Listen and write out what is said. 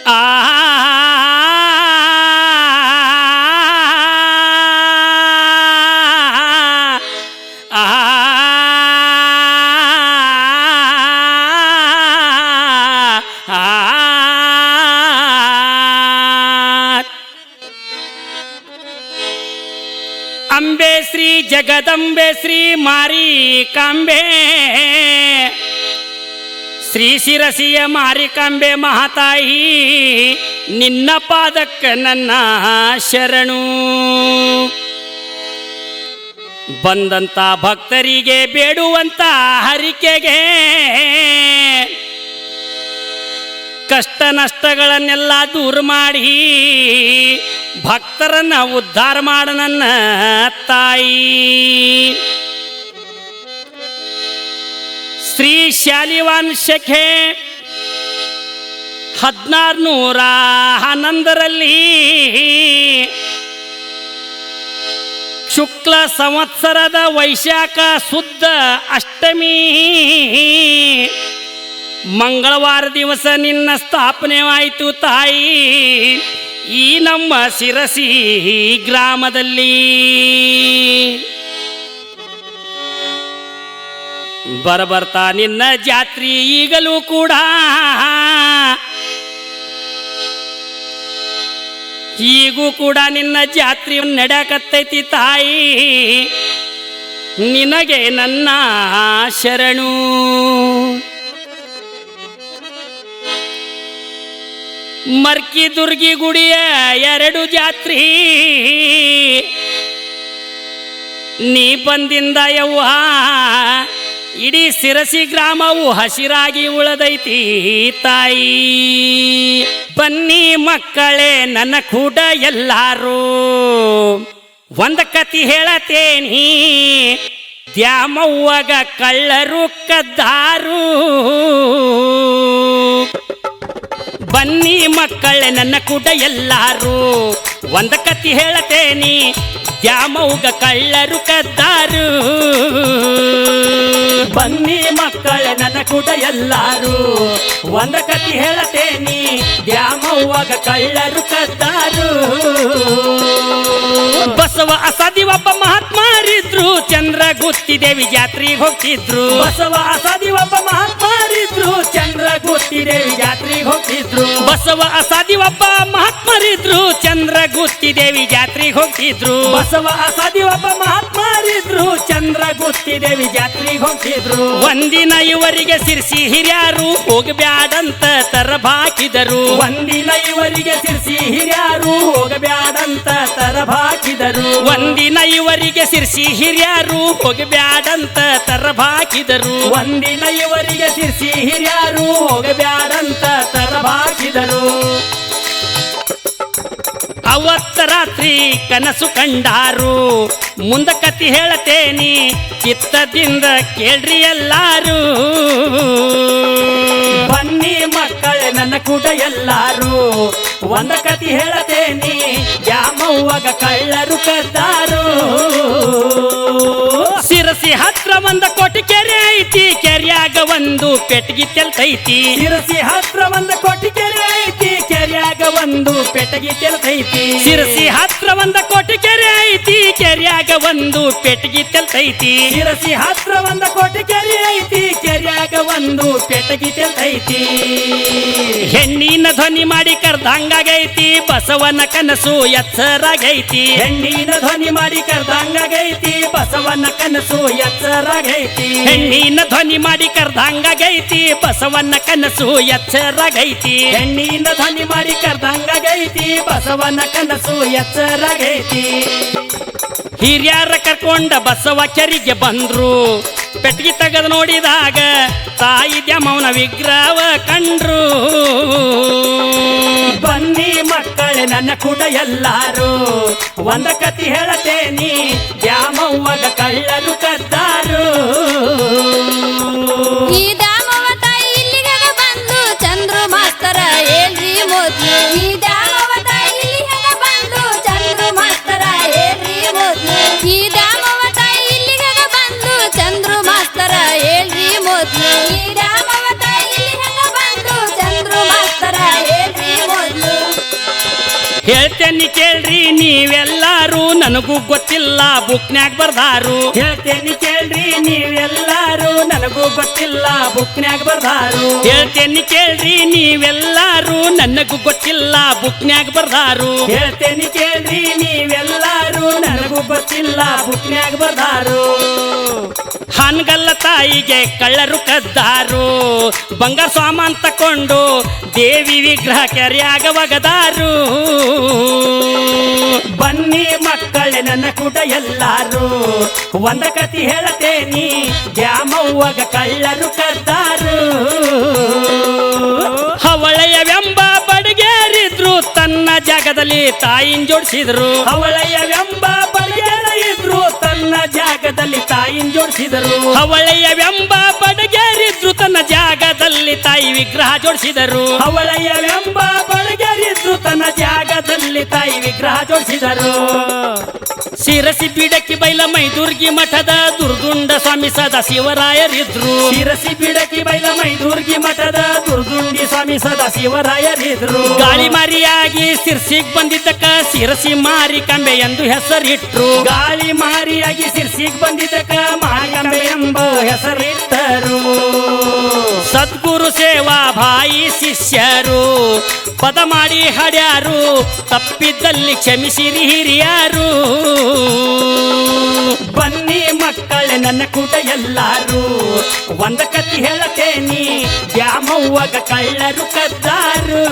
ಆ ಅಂಬೆ ಶ್ರೀ ಜಗದಂಬೆ ಶ್ರೀ ಮಾರಿಕಾಂಬೆ ಶ್ರೀ ಶಿರಸಿಯ ಮಾರಿಕಾಂಬೆ ಮಹಾತಾಯಿ ನಿನ್ನ ಪಾದಕ್ಕ ನನ್ನ ಶರಣು. ಬಂದಂತ ಭಕ್ತರಿಗೆ ಬೇಡುವಂತ ಹರಿಕೆಗೆ ಕಷ್ಟ ನಷ್ಟಗಳನ್ನೆಲ್ಲ ದೂರ ಮಾಡಿ ಭಕ್ತರನ್ನ ಉದ್ಧಾರ ಮಾಡ ನನ್ನ ತಾಯಿ. ಶ್ರೀ ಶಾಲಿವಾನ್ ಶಖೆ 1611ರಲ್ಲಿ ಶುಕ್ಲ ಸಂವತ್ಸರದ ವೈಶಾಖ ಶುದ್ಧ ಅಷ್ಟಮಿ ಮಂಗಳವಾರ ದಿವಸ ನಿನ್ನ ಸ್ಥಾಪನೆವಾಯಿತು ತಾಯಿ ಈ ನಮ್ಮ ಶಿರಸಿ ಗ್ರಾಮದಲ್ಲಿ. ಬರಬರ್ತಾ ನಿನ್ನ ಜಾತ್ರೆ ಈಗಲೂ ಕೂಡ ಈಗೂ ಕೂಡ ನಿನ್ನ ಜಾತ್ರೆ ನಡೆಯಕತ್ತೈತಿ ತಾಯಿ ನಿನಗೆ ನನ್ನ ಶರಣು. ಮರ್ಕಿ ದುರ್ಗಿ ಗುಡಿಯ 2 ಜಾತ್ರೆ ನೀ ಬಂದಿಂದ ಯವ್ವ ಇಡೀ ಶಿರಸಿ ಗ್ರಾಮವು ಹಸಿರಾಗಿ ಉಳದೈತಿ ತಾಯಿ. ಬನ್ನಿ ಮಕ್ಕಳೇ ನನ್ನ ಕೂಡ ಎಲ್ಲಾರು ಒಂದ ಕತಿ ಹೇಳತೇನಿ. ದ್ಯಾಮವ್ವಗ ಕಳ್ಳರು ಕದ್ದಾರು. ಬನ್ನಿ ಮಕ್ಕಳೇ ನನ್ನ ಕೂಡ ಎಲ್ಲಾರು ಒಂದ ಕತಿ ಹೇಳತೇನಿ. ದ್ಯಾಮವ್ವಗ ಕಳ್ಳರು ಕದ್ದಾರು. ಬನ್ನಿ ಮಕ್ಕಳೇ ನನ್ನ ಕೂಡ ಎಲ್ಲಾರು ಒಂದ ಕತಿ ಹೇಳತೇನಿ. ದ್ಯಾಮವ್ವಗ ಕಳ್ಳರು ಕದ್ದಾರು. ಬಸವ ಅಸಾದಿ ಒಬ್ಬ ಮಹಾತ್ಮರಿದ್ರು ಚಂದ್ರಗುತ್ತಿ ದೇವಿ ಜಾತ್ರೆಗೆ ಹೋಗ್ತಿದ್ರು. ಬಸವ ಅಸಾದಿ ಒಬ್ಬ ಮಹಾತ್ಮರಿದ್ರು ಚಂದ್ರಗುತ್ತಿ ದೇವಿ ಜಾತ್ರೆಗೆ ಹೋಗ್ತಿದ್ರು. ಬಸವ ಅಸಾದಿ ಒಬ್ಬ ಮಹಾತ್ಮರಿದ್ರು ಚಂದ್ರಗುತ್ತಿ ದೇವಿ ಜಾತ್ರೆಗೆ ಹೋಗ್ತಿದ್ರು. ಬಸವ ಅಸಾದಿ ಒಬ್ಬ ಮಹಾತ್ಮರಿದ್ರು ಚಂದ್ರಗುತ್ತಿ ದೇವಿ ಜಾತ್ರೆಗೆ ಹೋಗ್ತಿದ್ರು. ಒಂದಿನ ಇವರಿಗೆ ಸಿರ್ಸಿ ಹಿರಿಯಾರು ಹೋಗಬ್ಯಾಡಂತ ತರಬಾಕಿದರು. ಒಂದಿನ ಇವರಿಗೆ ಸಿರ್ಸಿ ಹಿರಿಯಾರು ಹೋಗಬ್ಯಾಡಂತ ತರಬಾಕಿದರು. ಒಂದಿನ ಇವರಿಗೆ ಸಿರ್ಸಿ ಹಿರಿಯಾರು ಹೋಗಬ್ಯಾಡಂತ ತರಬಾಕಿದರು. ಒಂದಿನ ಇವರಿಗೆ ಸಿರ್ಸಿ ಹಿರಿಯಾರು ಹೋಗಬ್ಯಾಡಂತ ತರಬಾಕಿದರು. ಅವತ್ತ ರಾತ್ರಿ ಕನಸು ಕಂಡಾರು ಮುಂದ ಕತಿ ಹೇಳತೇನಿ ಚಿತ್ತದಿಂದ ಕೇಳ್ರಿ ಎಲ್ಲಾರು. ಬನ್ನಿ ಮಕ್ಕಳೇ ನನ್ನ ಕೂಡ ಎಲ್ಲಾರು ಒಂದ ಕತಿ ಹೇಳತೇನಿ. ದ್ಯಾಮವ್ವಗ ಕಳ್ಳರು ಕದ್ದಾರು. ಶಿರಸಿ ಹತ್ರ ಒಂದ ಕೋಟಿ ಕೆರೆ ಐತಿ ಕೆರ್ಯಾಗ ಒಂದು ಪೆಟ್ಗಿ ತೆಲ್ತೈತಿ. ಶಿರಸಿ ಹತ್ರ ಒಂದ ಕೋಟಿ ಕೆರೆ ಐತಿ ಕೆರ್ಯಾಗ ಒಂದು ಪೆಟ್ಗಿ ತೆಲ್ತೈತಿ. ಶಿರಸಿ ಹತ್ರ ಒಂದ ಕೋಟಿ ಕೆರೆ ಐತಿ ಕೆರ್ಯಾಗ ಒಂದು ಪೆಟ್ಗಿ ತೆಲ್ತೈತಿ. ಶಿರಸಿ ಹತ್ರ ಒಂದ ಕೋಟಿ ಕೆರೆ ಐತಿ ಕೆರ್ಯಾಗ ಒಂದು ಪೆಟ್ಗಿ ತೆಲ್ತೈತಿ. ಹೆಣ್ಣಿನ ಧ್ವನಿ ಮಾಡಿ ಕರ್ದಂಗಾಗೈತಿ ಬಸವನ ಕನಸು ಎಚ್ಚರಾಗೈತಿ. ಹೆಣ್ಣಿನ ಧ್ವನಿ ಮಾಡಿ ಕರ್ದಂಗಾಗೈತಿ ಬಸವನ ಕನಸು ಎಚ್ಚರಾಗೈತಿ. ಹೆಣ್ಣಿನ ಧ್ವನಿ ಮಾಡಿ ಕರ್ದಂಗಾಗೈತಿ ಬಸವನ ಕನಸು ಎಚ್ಚರಾಗೈತಿ. ಹೆಣ್ಣಿನ ಧ್ವನಿ ಮಾಡಿ ಕರ್ದಂಗಾಗೈತಿ ಬಸವನ ಕನಸು ಎಚ್ಚರಾಗೈತಿ. ಹಿರಿಯರ ಕರ್ಕೊಂಡ ಬಸವ ಕೆರಿಗೆ ಬಂದ್ರು ಪೆಟ್ಗಿ ತೆಗೆದು ನೋಡಿದಾಗ ತಾಯಿ ದ್ಯಾಮವ್ವನ ವಿಗ್ರಹವ ಕಂಡ್ರು. ಬನ್ನಿ ಮಕ್ಕಳೇ ನನ್ನ ಕೂಡ ಎಲ್ಲಾರು ಒಂದ ಕತಿ ಹೇಳತೇನಿ. ದ್ಯಾಮವ್ವಗ ಕಳ್ಳರು ಕದ್ದಾರು. ಈ ದ್ಯಾಮವ್ವ ತಾಯಿ ಇಲ್ಲಿಗೆ ಬಂದು ಚಂದ್ರು ಮಾಸ್ತರ ಹೇಳ್ರಿ ಮೊದ್ಲು. ಈ ದ್ಯಾಮವ್ವ ತಾಯಿ ಇಲ್ಲಿಗೆ ಬಂದು ಚಂದ್ರು ಮಾಸ್ತರ ಹೇಳ್ರಿ ಮೊದ್ಲು. ಈ ದ್ಯಾಮವ್ವ ತಾಯಿ ಇಲ್ಲಿಗೆ ಬಂದು ಚಂದ್ರು ಮಾಸ್ತರ ಹೇಳ್ರಿ ಮೊದ್ಲು. ಈ ದ್ಯಾಮವ್ವ ತಾಯಿ ಇಲ್ಲಿಗೆ ಬಂದು ಚಂದ್ರು ಮಾಸ್ತರ ಹೇಳ್ರಿ ಮೊದ್ಲು. ಹೇಳ್ತೇನಿ ಕೇಳ್ರಿ ನೀವೆಲ್ಲಾರು ನನಗೂ ಗೊತ್ತಿಲ್ಲ ಬುಕ್ನ್ಯಾಗ ಬರ್ದಾರು ಹೇಳ್ತೇನಿ ಕೇಳ್ರಿ ನೀವೆಲ್ಲಾರು ನನಗೂ ಗೊತ್ತಿಲ್ಲ ಬುಕ್ನ್ಯಾಗ ಬರ್ದಾರು ಹೇಳ್ತೇನಿ ಕೇಳ್ರಿ ನೀವೆಲ್ಲಾರು ನನಗೂ ಗೊತ್ತಿಲ್ಲ ಬುಕ್ನ್ಯಾಗ ಬರ್ದಾರು ಹೇಳ್ತೇನಿ ಕೇಳ್ರಿ ನೀವೆಲ್ಲಾರು ನನಗೂ ಗೊತ್ತಿಲ್ಲ ಬುಕ್ನ್ಯಾಗ ಬರ್ದಾರು ಹಾನಗಲ್ಲ ತಾಯಿಗೆ ಕಳ್ಳರು ಕದ್ದಾರು ಬಂಗಾರ ಸಾಮಾನ್ ತಕೊಂಡು ದೇವಿ ವಿಗ್ರಹ ಕೆರೆಯಾಗ ಒಗದಾರು ಬನ್ನಿ ಮಕ್ಕಳೇ ನನ್ನ ಕೂಡ ಎಲ್ಲಾರು ಒಂದ ಕತಿ ಹೇಳತೇನಿ ದ್ಯಾಮವ್ವಗ ಕಳ್ಳರು ಕದ್ದಾರು ಹವಳಯವೆಂಬ ಬಡಗೇರಿದ್ರು ತನ್ನ ಜಾಗದಲ್ಲಿ ತಾಯಿನ ಜೋಡಿಸಿದ್ರು ಹವಳಯವೆಂಬ ಬಡಗೇರ ಇದ್ರು ತನ್ನ ಜಾಗದಲ್ಲಿ ತಾಯಿನ ಜೋಡಿಸಿದರು ಹವಳಯವೆಂಬ ಬಡಗೇರಿದ್ರು ತನ್ನ ಜಾಗದಲ್ಲಿ ತಾಯಿ ವಿಗ್ರಹ ಜೋಡಿಸಿದರು ಹವಳಯವೆಂಬ ಬಡಗೇರಿದ್ರು ತನ್ನ ಜಾಗದಲ್ಲಿ ತಾಯಿ ವಿಗ್ರಹ ಜೋಡಿಸಿದರು ಶಿರಸಿ ಬಿಡಕಿ ಬೈಲ ಮೈದುರ್ಗಿ ಮಠದ ದುರ್ದುಂಡ ಸ್ವಾಮಿ ಸದಾ ಶಿವರಾಯರಿದ್ರು ಶಿರಸಿ ಬಿಡಕಿ ಬೈಲ ಮೈದುರ್ಗಿ ಮಠದ ದುರ್ದುಂಡಿ ಸ್ವಾಮಿ ಸದಾ ಶಿವರಾಯರಿದ್ರು ಗಾಳಿ ಮಾರಿಯಾಗಿ ಸಿರ್ಸಿಗ್ ಬಂದಿದ್ದಕ್ಕ ಶಿರಸಿ ಮಾರಿಕಂಬೆ ಎಂದು ಹೆಸರಿಟ್ರು ಗಾಳಿ ಮಾರಿಯಾಗಿ ಸಿರ್ಸಿಗ್ ಬಂದಿದ್ದಕ್ಕ ಮಾರಿಕಂಬೆ ಎಂಬ ಹೆಸರಿಟ್ಟರು ಸದ್ಗುರು ಸೇವಾ ಭಾಯಿ ಶಿಷ್ಯರು ಪದ ಮಾಡಿ ಹಾಡ್ಯಾರು ತಪ್ಪಿದ್ದಲ್ಲಿ ಕ್ಷಮಿಸಿರಿ ಹಿರಿಯಾರು ಬನ್ನಿ ಮಕ್ಕಳೇ ನನ್ನ ಕೂಟ ಎಲ್ಲಾರು ಒಂದ ಕತಿ ಹೇಳತೇನಿ ದ್ಯಾಮವ್ವಗ ಕಳ್ಳರು ಕದ್ದಾರು